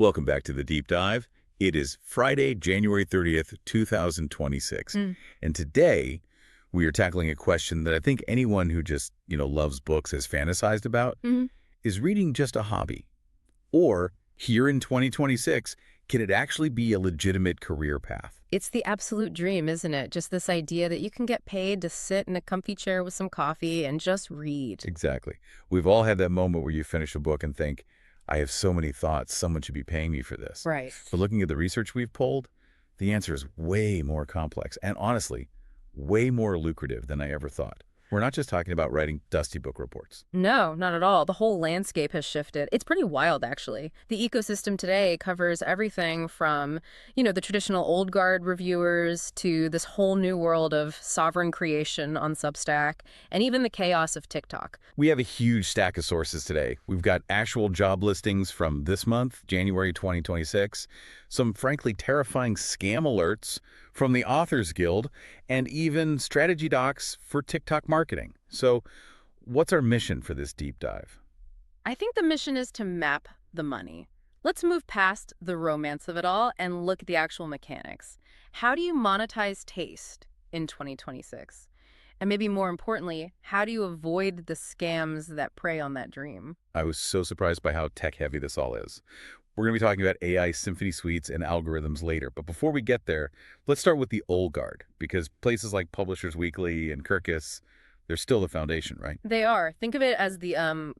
Welcome back to the Deep Dive. It is Friday, January 30th, 2026. And today, we are tackling a question that I think anyone who just, loves books has fantasized about. Is reading just a hobby? Or, here in 2026, can it actually be a legitimate career path? It's the absolute dream, isn't it? Just this idea that you can get paid to sit in a comfy chair with some coffee and just read. Exactly. We've all had that moment where you finish a book and think, I have so many thoughts, someone should be paying me for this. Right. But looking at the research we've pulled, the answer is way more complex and honestly, way more lucrative than I ever thought. We're not just talking about writing dusty book reports. No, not at all. The whole landscape has shifted. It's pretty wild, actually. The ecosystem today covers everything from, the traditional old guard reviewers to this whole new world of sovereign creation on Substack, and even the chaos of TikTok. We have a huge stack of sources today. We've got actual job listings from this month, January 2026, some frankly terrifying scam alerts from the Authors Guild, and even strategy docs for TikTok marketing. So what's our mission for this deep dive? I think the mission is to map the money. Let's move past the romance of it all and look at the actual mechanics. How do you monetize taste in 2026? And maybe more importantly, how do you avoid the scams that prey on that dream? I was so surprised by how tech-heavy this all is. We're going to be talking about AI Symphony suites and algorithms later. But before we get there, let's start with the old guard, because places like Publishers Weekly and Kirkus, they're still the foundation, right? They are. Think of it as the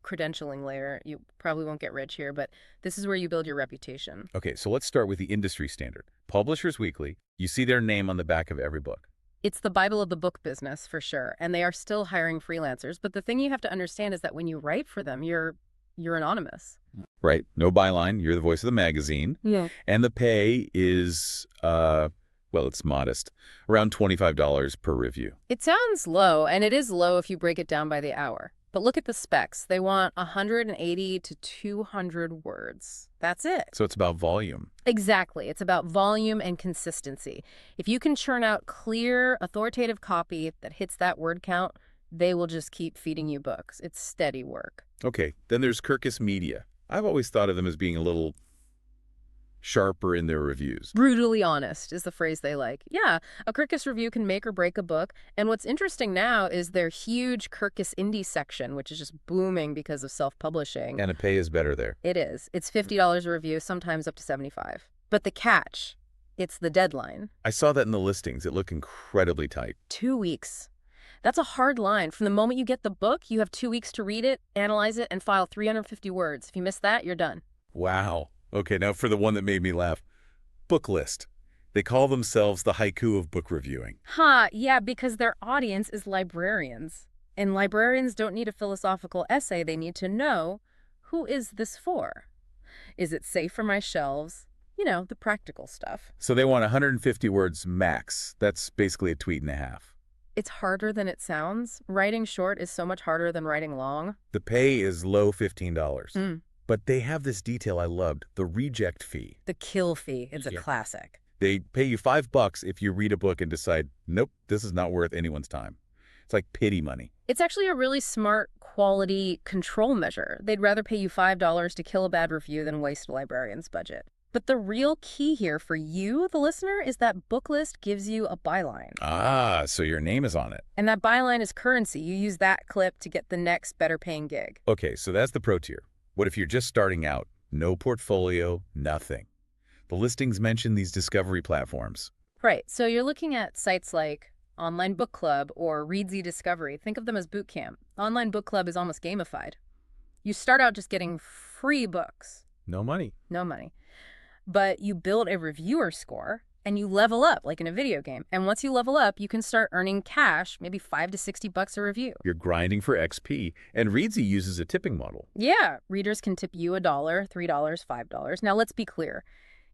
credentialing layer. You probably won't get rich here, but this is where you build your reputation. Okay, so let's start with the industry standard. Publishers Weekly, you see their name on the back of every book. It's the Bible of the book business, for sure, and they are still hiring freelancers. But the thing you have to understand is that when you write for them, you're anonymous. Right. No byline. You're the voice of the magazine. Yeah. And the pay is, it's modest. Around $25 per review. It sounds low, and it is low if you break it down by the hour. But look at the specs. They want 180 to 200 words. That's it. So it's about volume. Exactly. It's about volume and consistency. If you can churn out clear, authoritative copy that hits that word count, they will just keep feeding you books. It's steady work. Okay, then there's Kirkus Media. I've always thought of them as being a little sharper in their reviews. Brutally honest is the phrase they like. Yeah, a Kirkus review can make or break a book. And what's interesting now is their huge Kirkus indie section, which is just booming because of self-publishing. And the pay is better there. It is. It's $50 a review, sometimes up to $75. But the catch, it's the deadline. I saw that in the listings. It looked incredibly tight. 2 weeks. That's a hard line. From the moment you get the book, you have 2 weeks to read it, analyze it, and file 350 words. If you miss that, you're done. Wow. Okay, now for the one that made me laugh. Booklist. They call themselves the Haiku of book reviewing. Yeah, because their audience is librarians. And librarians don't need a philosophical essay. They need to know, who is this for? Is it safe for my shelves? The practical stuff. So they want 150 words max. That's basically a tweet and a half. It's harder than it sounds. Writing short is so much harder than writing long. The pay is low $15. But they have this detail I loved, the reject fee. The kill fee. It's a classic. They pay you $5 if you read a book and decide, nope, this is not worth anyone's time. It's like pity money. It's actually a really smart quality control measure. They'd rather pay you $5 to kill a bad review than waste a librarian's budget. But the real key here for you, the listener, is that Booklist gives you a byline. Ah, so your name is on it. And that byline is currency. You use that clip to get the next better paying gig. Okay, so that's the pro tier. What if you're just starting out? No portfolio, nothing. The listings mention these discovery platforms. Right, so you're looking at sites like Online Book Club or Reedsy Discovery. Think of them as boot camp. Online Book Club is almost gamified. You start out just getting free books. No money. No money. But you build a reviewer score and you level up like in a video game. And once you level up, you can start earning cash, maybe $5 to $60 a review. You're grinding for XP. And Reedsy uses a tipping model. Yeah, readers can tip you $1, $3, $5. Now let's be clear.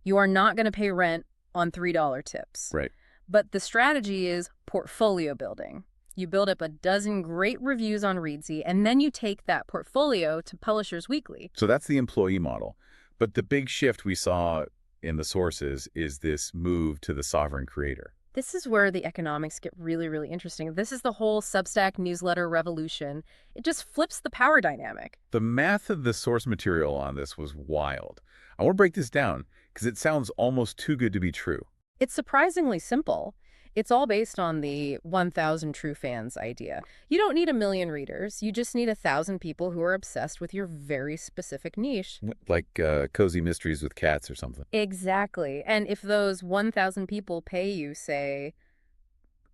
You are not going to pay rent on $3 tips. Right. But the strategy is portfolio building. You build up a dozen great reviews on Reedsy, and then you take that portfolio to Publishers Weekly. So that's the employee model. But the big shift we saw in the sources is this move to the sovereign creator. This is where the economics get really, really interesting. This is the whole Substack newsletter revolution. It just flips the power dynamic. The math of the source material on this was wild. I want to break this down because it sounds almost too good to be true. It's surprisingly simple. It's all based on the 1,000 true fans idea. You don't need 1,000,000 readers. You just need 1,000 people who are obsessed with your very specific niche. Like cozy mysteries with cats or something. Exactly. And if those 1,000 people pay you, say,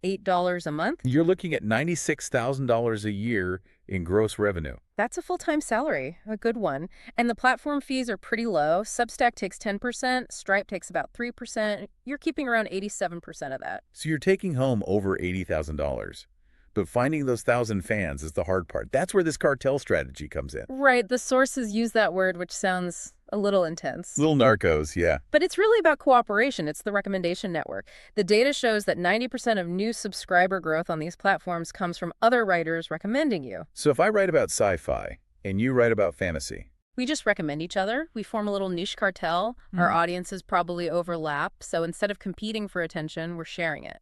$8 a month, You're looking at $96,000 a year in gross revenue. that's a full-time salary, a good one. And the platform fees are pretty low. Substack takes 10%, Stripe takes about 3%. You're keeping around 87% of that. So you're taking home over $80,000. But finding those 1,000 fans is the hard part. That's where this cartel strategy comes in. Right, the sources use that word, which sounds a little intense. Little narcos, yeah. But it's really about cooperation. It's the recommendation network. The data shows that 90% of new subscriber growth on these platforms comes from other writers recommending you. So if I write about sci-fi and you write about fantasy, We just recommend each other. We form a little niche cartel. Our audiences probably overlap. So instead of competing for attention, we're sharing it.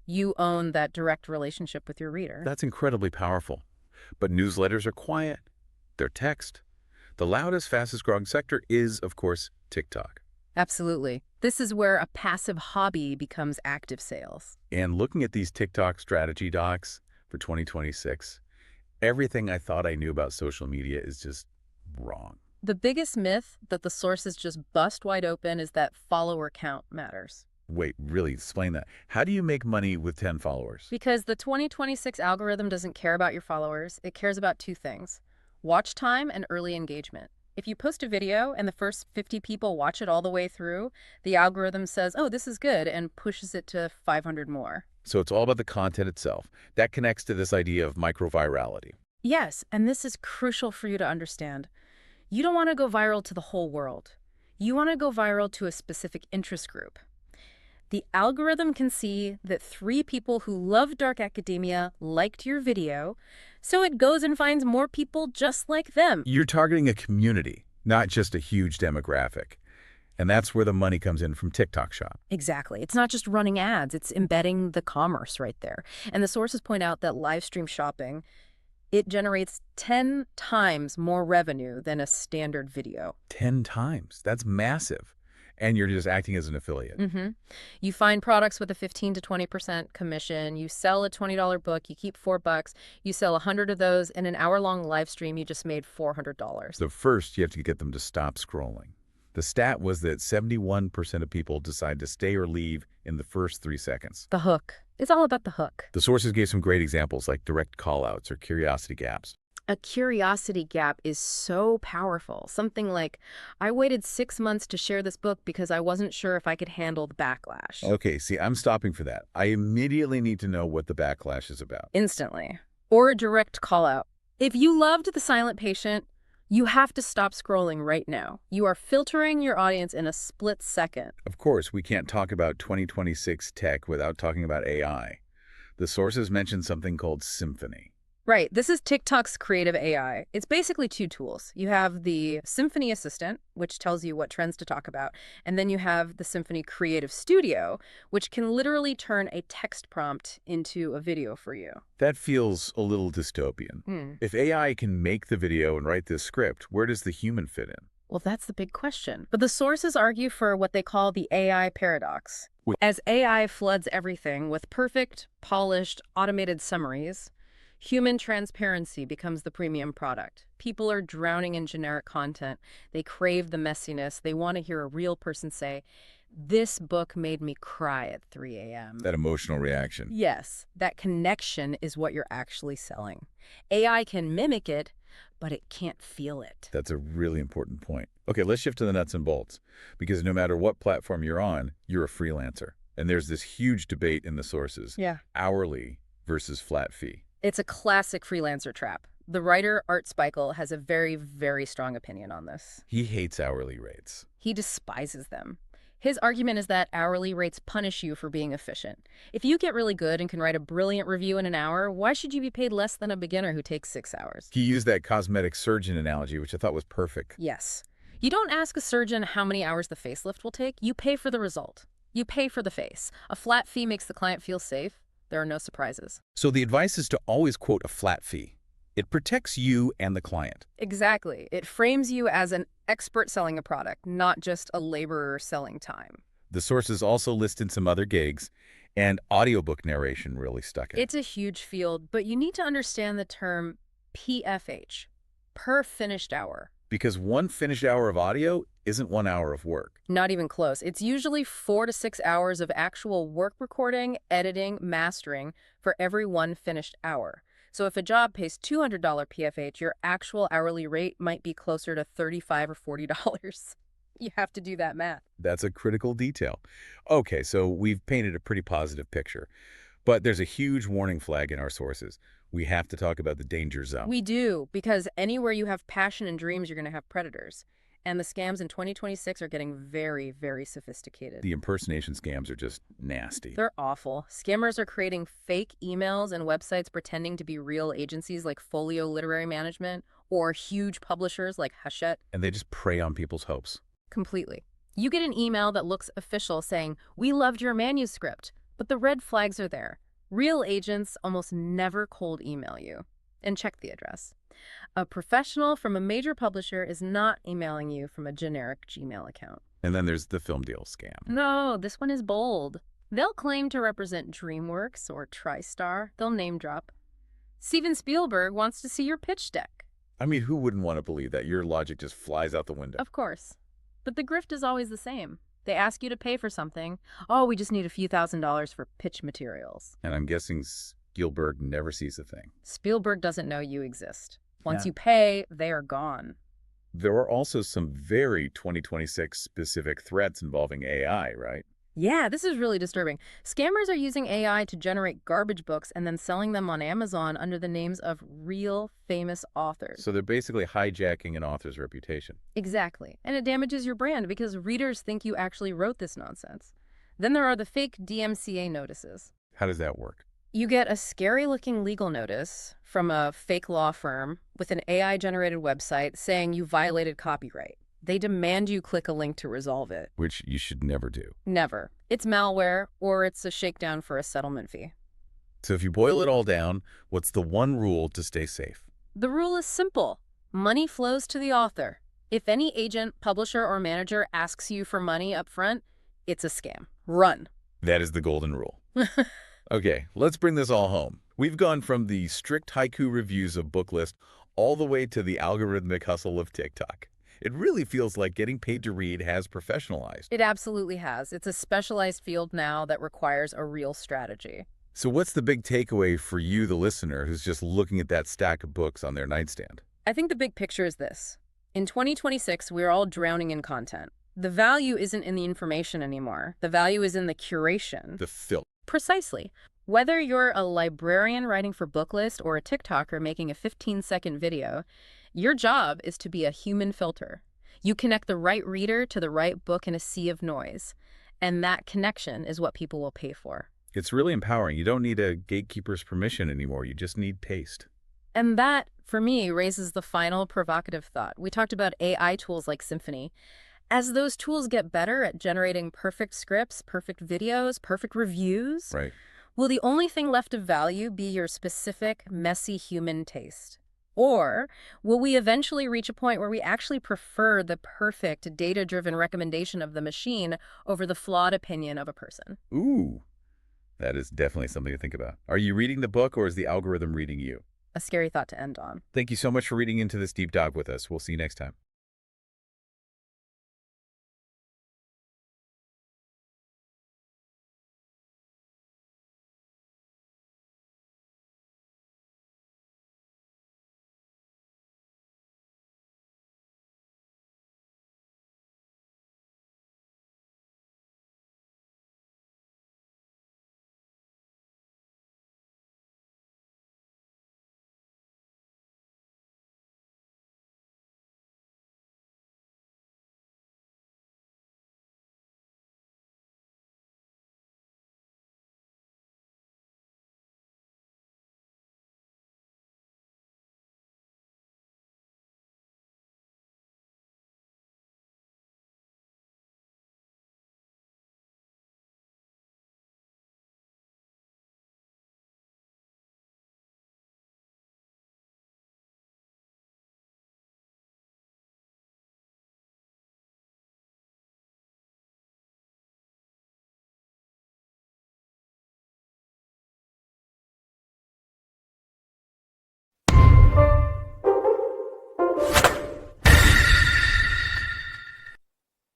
You own that direct relationship with your reader. that's incredibly powerful. But newsletters are quiet. They're text. The loudest, fastest growing sector is, of course, TikTok. Absolutely. This is where a passive hobby becomes active sales. And looking at these TikTok strategy docs for 2026, everything I thought I knew about social media is just wrong. The biggest myth that the sources just bust wide open is that follower count matters. Wait, really, explain that. How do you make money with 10 followers? Because the 2026 algorithm doesn't care about your followers. It cares about two things: watch time and early engagement. If you post a video and the first 50 people watch it all the way through, the algorithm says, oh, this is good, and pushes it to 500 more. So it's all about the content itself. That connects to this idea of micro-virality. Yes, and this is crucial for you to understand. You don't want to go viral to the whole world. You want to go viral to a specific interest group. The algorithm can see that 3 people who love dark academia liked your video, so it goes and finds more people just like them. You're targeting a community, not just a huge demographic. And that's where the money comes in from TikTok Shop. Exactly. It's not just running ads, it's embedding the commerce right there. And the sources point out that live stream shopping, it generates 10 times more revenue than a standard video. 10 times. That's massive. And you're just acting as an affiliate. You find products with a 15 to 20% commission. You sell a $20 book. You keep $4. You sell 100 of those. In an hour-long live stream, you just made $400. So first, you have to get them to stop scrolling. The stat was that 71% of people decide to stay or leave in the first 3 seconds. The hook. It's all about the hook. The sources gave some great examples like direct callouts or curiosity gaps. A curiosity gap is so powerful. Something like, I waited 6 months to share this book because I wasn't sure if I could handle the backlash. Okay, see, I'm stopping for that. I immediately need to know what the backlash is about. Instantly. Or a direct call out. If you loved The Silent Patient, you have to stop scrolling right now. You are filtering your audience in a split second. Of course, we can't talk about 2026 tech without talking about AI. The sources mentioned something called Symphony. Right. This is TikTok's creative AI. It's basically 2 tools. You have the Symphony Assistant, which tells you what trends to talk about, and then you have the Symphony Creative Studio, which can literally turn a text prompt into a video for you. That feels a little dystopian. If AI can make the video and write this script, where does the human fit in? Well, that's the big question. But the sources argue for what they call the AI paradox. As AI floods everything with perfect, polished, automated summaries, human transparency becomes the premium product. People are drowning in generic content. They crave the messiness. They want to hear a real person say, this book made me cry at 3 a.m. That emotional reaction. Yes, that connection is what you're actually selling. AI can mimic it, but it can't feel it. That's a really important point. Okay, let's shift to the nuts and bolts. Because no matter what platform you're on, you're a freelancer. And there's this huge debate in the sources. Hourly versus flat fee. It's a classic freelancer trap. The writer, Art Spiegel, has a very, very strong opinion on this. He hates hourly rates. He despises them. His argument is that hourly rates punish you for being efficient. If you get really good and can write a brilliant review in an hour, why should you be paid less than a beginner who takes 6 hours? He used that cosmetic surgeon analogy, which I thought was perfect. Yes. You don't ask a surgeon how many hours the facelift will take. You pay for the result. You pay for the face. A flat fee makes the client feel safe. There are no surprises. So the advice is to always quote a flat fee. It protects you and the client. Exactly. It frames you as an expert selling a product, not just a laborer selling time. The sources also listed some other gigs, and audiobook narration really stuck it. It's a huge field, but you need to understand the term PFH, per finished hour. Because one finished hour of audio isn't 1 hour of work. Not even close. It's usually 4 to 6 hours of actual work recording, editing, mastering for every one finished hour. So if a job pays $200 PFH, your actual hourly rate might be closer to $35 or $40. You have to do that math. That's a critical detail. Okay, so we've painted a pretty positive picture. But there's a huge warning flag in our sources. We have to talk about the danger zone. We do, because anywhere you have passion and dreams, you're going to have predators. And the scams in 2026 are getting very, very sophisticated. The impersonation scams are just nasty. They're awful. Scammers are creating fake emails and websites pretending to be real agencies like Folio Literary Management or huge publishers like Hachette. And they just prey on people's hopes. Completely. You get an email that looks official saying, "We loved your manuscript," but the red flags are there. Real agents almost never cold email you. And check the address. A professional from a major publisher is not emailing you from a generic Gmail account. And then there's the film deal scam. No, this one is bold. They'll claim to represent DreamWorks or TriStar. They'll name drop. Steven Spielberg wants to see your pitch deck. I mean, who wouldn't want to believe that? Your logic just flies out the window. Of course. But the grift is always the same. They ask you to pay for something. Oh, we just need a few $1,000s for pitch materials. And I'm guessing Spielberg never sees a thing. Spielberg doesn't know you exist. Once Yeah. you pay, they are gone. There are also some very 2026 specific threats involving AI, right? Yeah, this is really disturbing. Scammers are using AI to generate garbage books and then selling them on Amazon under the names of real famous authors. So they're basically hijacking an author's reputation. Exactly. And it damages your brand because readers think you actually wrote this nonsense. Then there are the fake DMCA notices. How does that work? You get a scary-looking legal notice from a fake law firm with an AI-generated website saying you violated copyright. They demand you click a link to resolve it. Which you should never do. Never. It's malware, or it's a shakedown for a settlement fee. So if you boil it all down, what's the one rule to stay safe? The rule is simple. Money flows to the author. If any agent, publisher, or manager asks you for money up front, it's a scam. Run. That is the golden rule. Okay, let's bring this all home. We've gone from the strict Haiku reviews of Booklist all the way to the algorithmic hustle of TikTok. It really feels like getting paid to read has professionalized. It absolutely has. It's a specialized field now that requires a real strategy. So what's the big takeaway for you, the listener, who's just looking at that stack of books on their nightstand? I think the big picture is this. In 2026, we're all drowning in content. The value isn't in the information anymore. The value is in the curation. The filter. Precisely. Whether you're a librarian writing for Booklist or a TikToker making a 15-second video, your job is to be a human filter. You connect the right reader to the right book in a sea of noise. And that connection is what people will pay for. It's really empowering. You don't need a gatekeeper's permission anymore. You just need taste. And that, for me, raises the final provocative thought. We talked about AI tools like Symphony. As those tools get better at generating perfect scripts, perfect videos, perfect reviews, Right. will the only thing left of value be your specific, messy human taste? Or will we eventually reach a point where we actually prefer the perfect, data-driven recommendation of the machine over the flawed opinion of a person? Ooh, that is definitely something to think about. Are you reading the book or is the algorithm reading you? A scary thought to end on. Thank you so much for reading into this deep dive with us. We'll see you next time.